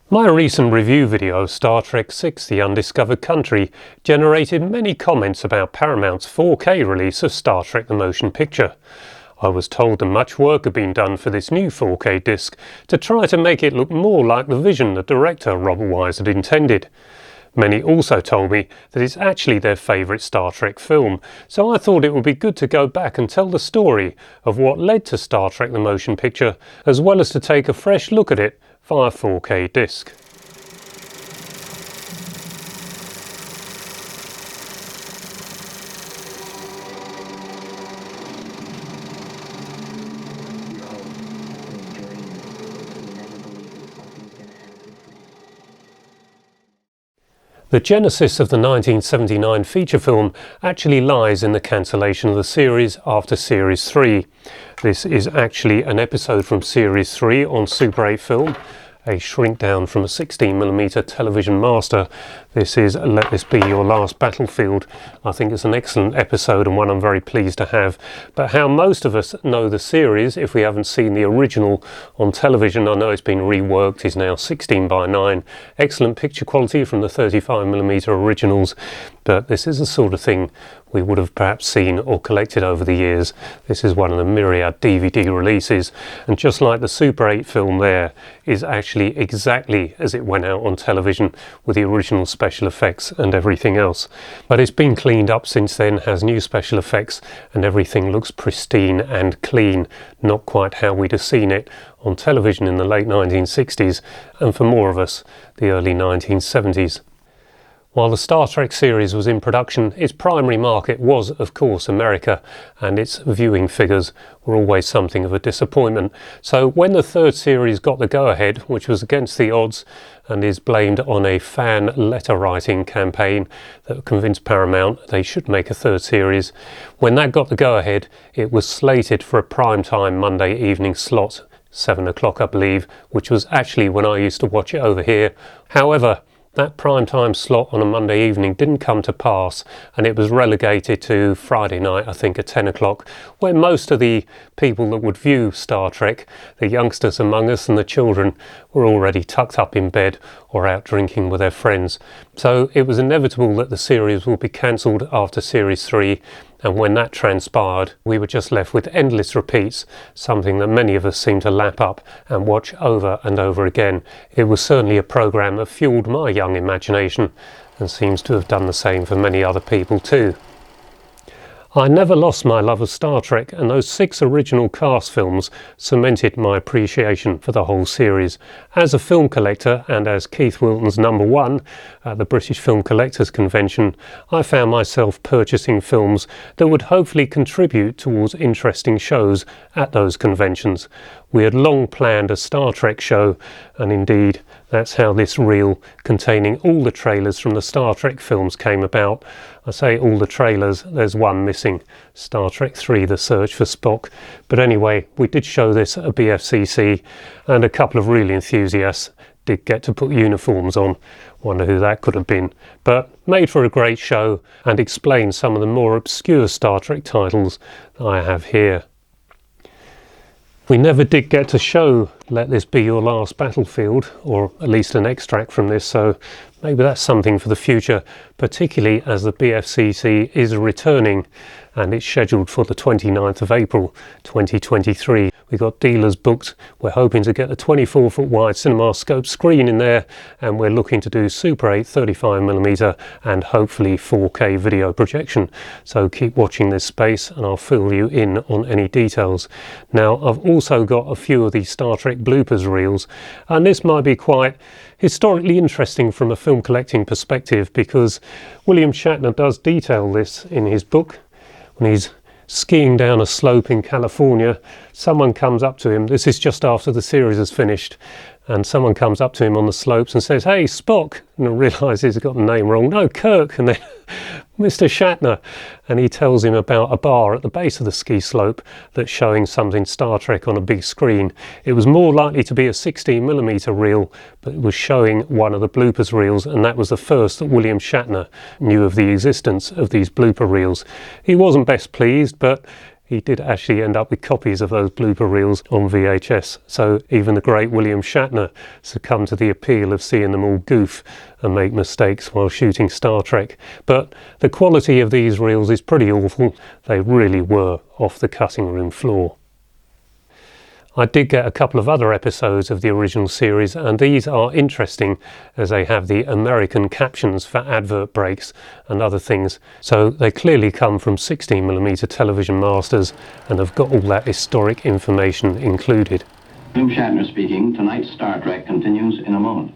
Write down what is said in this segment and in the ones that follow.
My recent review video of Star Trek VI: The Undiscovered Country generated many comments about Paramount's 4K release of Star Trek the Motion Picture. I was told that much work had been done for this new 4K disc to try to make it look more like the vision the director Robert Wise had intended. Many also told me that it's actually their favourite Star Trek film, so I thought it would be good to go back and tell the story of what led to Star Trek the Motion Picture, as well as to take a fresh look at it via 4K disc. The genesis of the 1979 feature film actually lies in the cancellation of the series after Series 3. This is actually an episode from Series 3 on Super 8 film, a shrink down from a 16mm television master. This is Let This Be Your Last Battlefield. I think it's an excellent episode and one I'm very pleased to have. But how most of us know the series, if we haven't seen the original on television, I know it's been reworked, is now 16:9. Excellent picture quality from the 35mm originals, but this is the sort of thing we would have perhaps seen or collected over the years. This is one of the myriad DVD releases, and just like the Super 8 film there, is actually exactly as it went out on television with the original special effects and everything else. But it's been cleaned up since then, has new special effects, and everything looks pristine and clean, not quite how we'd have seen it on television in the late 1960s, and for more of us, the early 1970s. While the Star Trek series was in production, its primary market was, of course, America, and its viewing figures were always something of a disappointment. So when the third series got the go-ahead, which was against the odds and is blamed on a fan letter-writing campaign that convinced Paramount they should make a third series, when that got the go-ahead, it was slated for a prime-time Monday evening slot, 7 o'clock I believe, which was actually when I used to watch it over here. However, that prime-time slot on a Monday evening didn't come to pass, and it was relegated to Friday night, I think at 10 o'clock, where most of the people that would view Star Trek, the youngsters among us and the children, were already tucked up in bed or out drinking with their friends. So it was inevitable that the series would be cancelled after Series 3, and when that transpired, we were just left with endless repeats, something that many of us seem to lap up and watch over and over again. It was certainly a programme that fuelled my young imagination, and seems to have done the same for many other people too. I never lost my love of Star Trek, and those 6 original cast films cemented my appreciation for the whole series. As a film collector, and as Keith Wilton's #1 at the British Film Collectors Convention, I found myself purchasing films that would hopefully contribute towards interesting shows at those conventions. We had long planned a Star Trek show, and indeed that's how this reel containing all the trailers from the Star Trek films came about. I say all the trailers, there's one missing, Star Trek 3: The Search for Spock. But anyway, we did show this at BFCC, and a couple of really enthusiasts did get to put uniforms on. Wonder who that could have been. But made for a great show, and explained some of the more obscure Star Trek titles that I have here. We never did get to show Let This Be Your Last Battlefield, or at least an extract from this, so maybe that's something for the future, particularly as the BFCC is returning, and it's scheduled for the 29th of April 2023. We got dealers booked. We're hoping to get the 24-foot wide CinemaScope screen in there, and we're looking to do Super 8 35mm and hopefully 4K video projection. So keep watching this space and I'll fill you in on any details. Now, I've also got a few of the Star Trek bloopers reels, and this might be quite historically interesting from a film collecting perspective, because William Shatner does detail this in his book. When he's skiing down a slope in California, someone comes up to him, this is just after the series is finished, and someone comes up to him on the slopes and says, "Hey, Spock," and realises he's got the name wrong. "No, Kirk," and then Mr. Shatner, and he tells him about a bar at the base of the ski slope that's showing something Star Trek on a big screen. It was more likely to be a 16mm reel, but it was showing one of the bloopers reels, and that was the first that William Shatner knew of the existence of these blooper reels. He wasn't best pleased, but he did actually end up with copies of those blooper reels on VHS, so even the great William Shatner succumbed to the appeal of seeing them all goof and make mistakes while shooting Star Trek. But the quality of these reels is pretty awful. They really were off the cutting room floor. I did get a couple of other episodes of the original series, and these are interesting as they have the American captions for advert breaks and other things, so they clearly come from 16mm television masters and have got all that historic information included. William Shatner speaking. Tonight's Star Trek continues in a moment.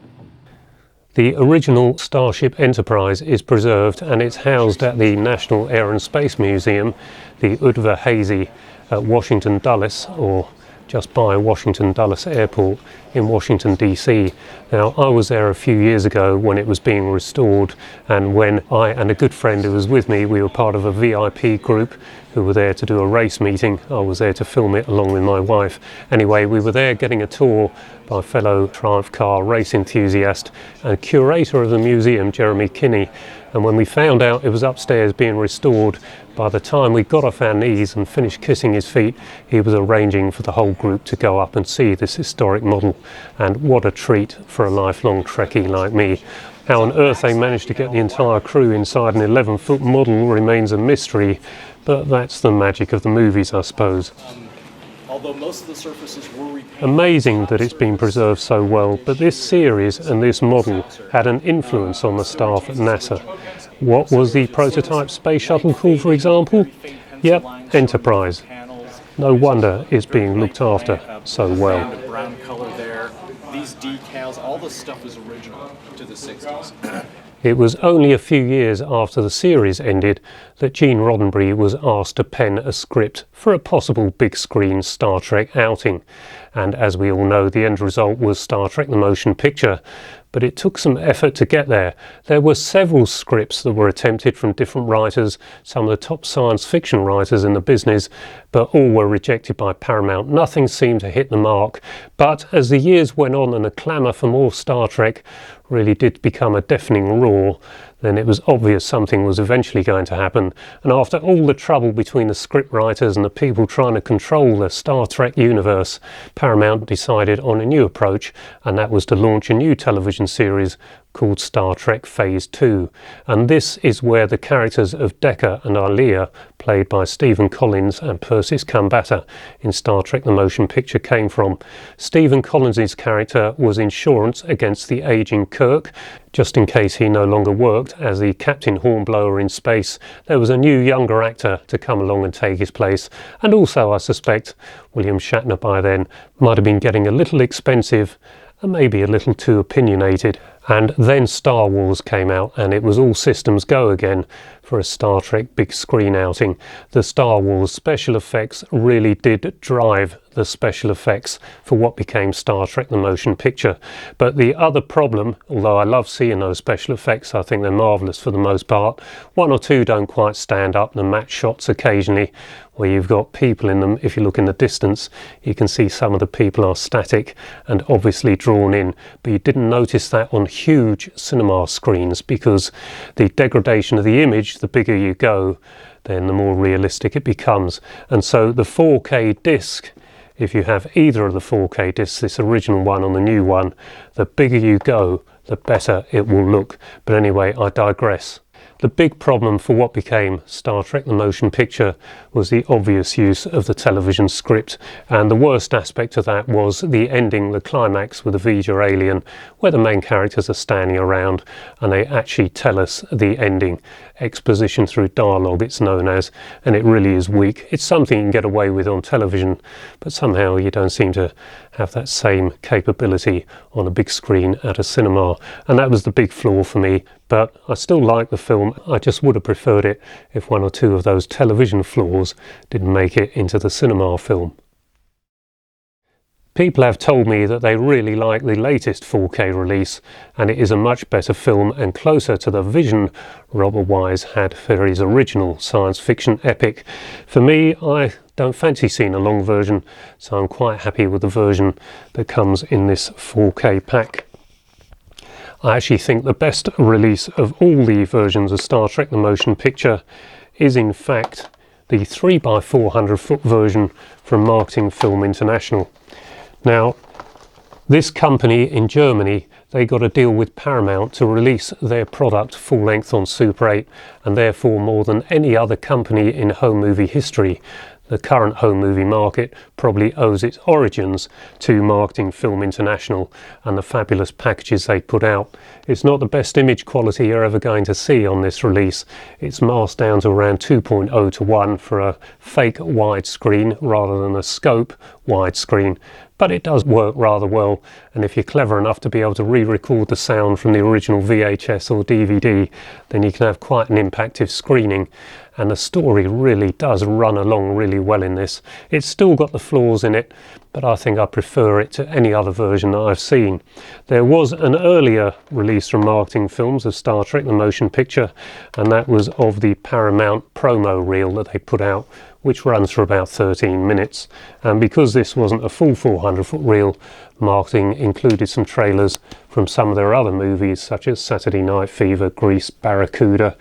The original Starship Enterprise is preserved and it's housed at the National Air and Space Museum, the Udvar-Hazy at Washington Dulles, or just by Washington Dulles Airport in Washington DC. Now, I was there a few years ago when it was being restored, and when I and a good friend who was with me, we were part of a VIP group who were there to do a race meeting. I was there to film it along with my wife. Anyway, we were there getting a tour by a fellow Triumph car race enthusiast and curator of the museum, Jeremy Kinney. And when we found out it was upstairs being restored, by the time we got off our knees and finished kissing his feet, he was arranging for the whole group to go up and see this historic model. And what a treat for a lifelong Trekkie like me. How on earth they managed to get the entire crew inside an 11-foot model remains a mystery, but that's the magic of the movies, I suppose. Although most of the surfaces were repainted. Amazing that it's been preserved so well, but this series and this model had an influence on the staff at NASA. What was the prototype space shuttle called, for example? Yep, Enterprise. No wonder it's being looked after so well. The brown color there, these decals, all this stuff is original to the 60s. It was only a few years after the series ended that Gene Roddenberry was asked to pen a script for a possible big screen Star Trek outing. And as we all know, the end result was Star Trek the Motion Picture. But it took some effort to get there. There were several scripts that were attempted from different writers, some of the top science fiction writers in the business, but all were rejected by Paramount. Nothing seemed to hit the mark. But as the years went on and the clamour for more Star Trek really did become a deafening roar, then it was obvious something was eventually going to happen. And after all the trouble between the script writers and the people trying to control the Star Trek universe, Paramount decided on a new approach, and that was to launch a new television series called Star Trek Phase 2. And this is where the characters of Decker and Ilia, played by Stephen Collins and Persis Khambatta in Star Trek the Motion Picture, came from. Stephen Collins' character was insurance against the aging Kirk. Just in case he no longer worked as the Captain Hornblower in space, there was a new younger actor to come along and take his place. And also, I suspect, William Shatner by then might have been getting a little expensive and maybe a little too opinionated. And then Star Wars came out and it was all systems go again for a Star Trek big screen outing. The Star Wars special effects really did drive the special effects for what became Star Trek the Motion Picture. But the other problem, although I love seeing those special effects, I think they're marvellous for the most part, one or two don't quite stand up, the match shots occasionally where you've got people in them. If you look in the distance, you can see some of the people are static and obviously drawn in, but you didn't notice that on huge cinema screens, because the degradation of the image, the bigger you go, then the more realistic it becomes. And so the 4K disc, if you have either of the 4K discs, this original one or the new one, the bigger you go, the better it will look. But anyway, I digress. The big problem for what became Star Trek the Motion Picture was the obvious use of the television script, and the worst aspect of that was the ending, the climax with the V'ger alien, where the main characters are standing around and they actually tell us the ending. Exposition through dialogue, it's known as, and it really is weak. It's something you can get away with on television, but somehow you don't seem to have that same capability on a big screen at a cinema, and that was the big flaw for me. But I still like the film. I just would have preferred it if one or two of those television flaws didn't make it into the cinema film. People have told me that they really like the latest 4K release, and it is a much better film and closer to the vision Robert Wise had for his original science fiction epic. For me, I don't fancy seeing a long version, so I'm quite happy with the version that comes in this 4K pack. I actually think the best release of all the versions of Star Trek the Motion Picture is in fact the 3x400 foot version from Marketing Film International. Now, this company in Germany, they got a deal with Paramount to release their product full length on Super 8, and therefore more than any other company in home movie history, the current home movie market probably owes its origins to Marketing Film International and the fabulous packages they put out. It's not the best image quality you're ever going to see on this release. It's masked down to around 2.0 to 1 for a fake widescreen rather than a scope widescreen. But it does work rather well, and if you're clever enough to be able to re-record the sound from the original VHS or DVD, then you can have quite an impactful screening. And the story really does run along really well in this. It's still got the flaws in it, but I think I prefer it to any other version that I've seen. There was an earlier release from Marketing Films of Star Trek the Motion Picture, and that was of the Paramount promo reel that they put out, which runs for about 13 minutes. And because this wasn't a full 400 foot reel, Marketing included some trailers from some of their other movies, such as Saturday Night Fever, Grease, Barracuda.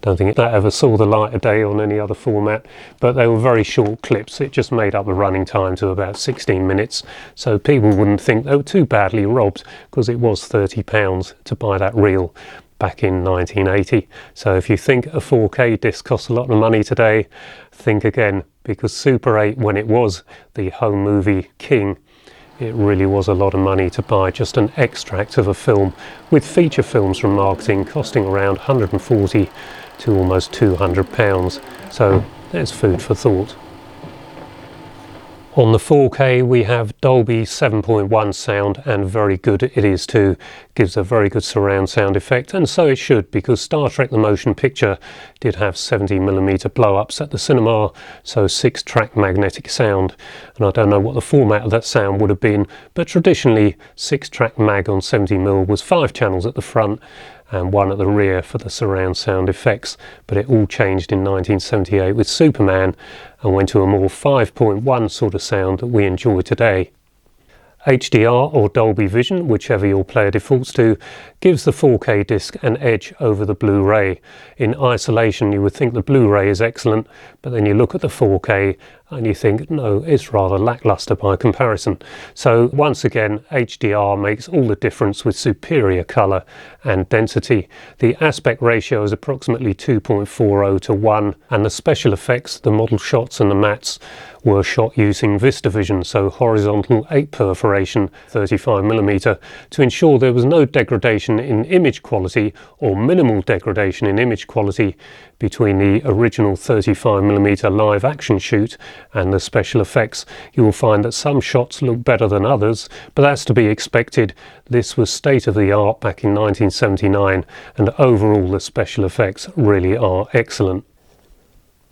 Don't think that ever saw the light of day on any other format, but they were very short clips. It just made up the running time to about 16 minutes, so people wouldn't think they were too badly robbed, because it was £30 to buy that reel back in 1980. So if you think a 4K disc costs a lot of money today, think again, because Super 8, when it was the home movie king, it really was a lot of money to buy just an extract of a film, with feature films from Marketing costing around 140 to almost £200. So there's food for thought. On the 4K we have Dolby 7.1 sound, and very good it is too. Gives a very good surround sound effect, and so it should, because Star Trek the Motion Picture did have 70mm blow-ups at the cinema, so 6-track magnetic sound. And I don't know what the format of that sound would have been, but traditionally 6-track mag on 70mm was 5 channels at the front and 1 at the rear for the surround sound effects, but it all changed in 1978 with Superman and went to a more 5.1 sort of sound that we enjoy today. HDR or Dolby Vision, whichever your player defaults to, gives the 4K disc an edge over the Blu-ray. In isolation you would think the Blu-ray is excellent, but then you look at the 4K and you think, no, it's rather lackluster by comparison. So once again, HDR makes all the difference with superior colour and density. The aspect ratio is approximately 2.40 to 1, and the special effects, the model shots and the mattes, were shot using VistaVision, so horizontal 8 perforation 35mm, to ensure there was no degradation in image quality or minimal degradation in image quality between the original 35mm live action shoot and the special effects. You will find that some shots look better than others, but that's to be expected. This was state of the art back in 1979, and overall the special effects really are excellent.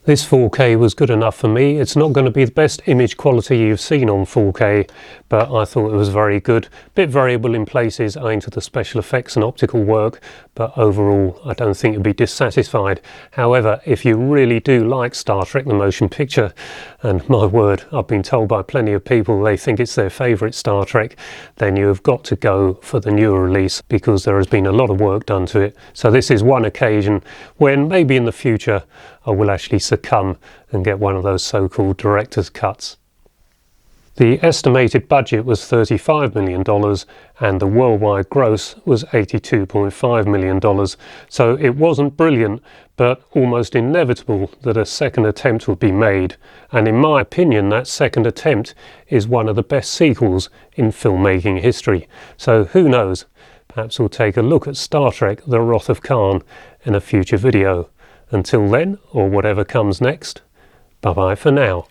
This 4K was good enough for me. It's not going to be the best image quality you've seen on 4K, but I thought it was very good. Bit variable in places owing to the special effects and optical work, but overall I don't think you'll be dissatisfied. However, if you really do like Star Trek the Motion Picture, and my word, I've been told by plenty of people they think it's their favourite Star Trek, then you have got to go for the newer release, because there has been a lot of work done to it. So this is one occasion when maybe in the future I will actually succumb and get one of those so-called director's cuts. The estimated budget was $35 million and the worldwide gross was $82.5 million, so it wasn't brilliant, but almost inevitable that a second attempt would be made, and in my opinion that second attempt is one of the best sequels in filmmaking history. So who knows, perhaps we'll take a look at Star Trek The Wrath of Khan in a future video. Until then, or whatever comes next, bye bye for now.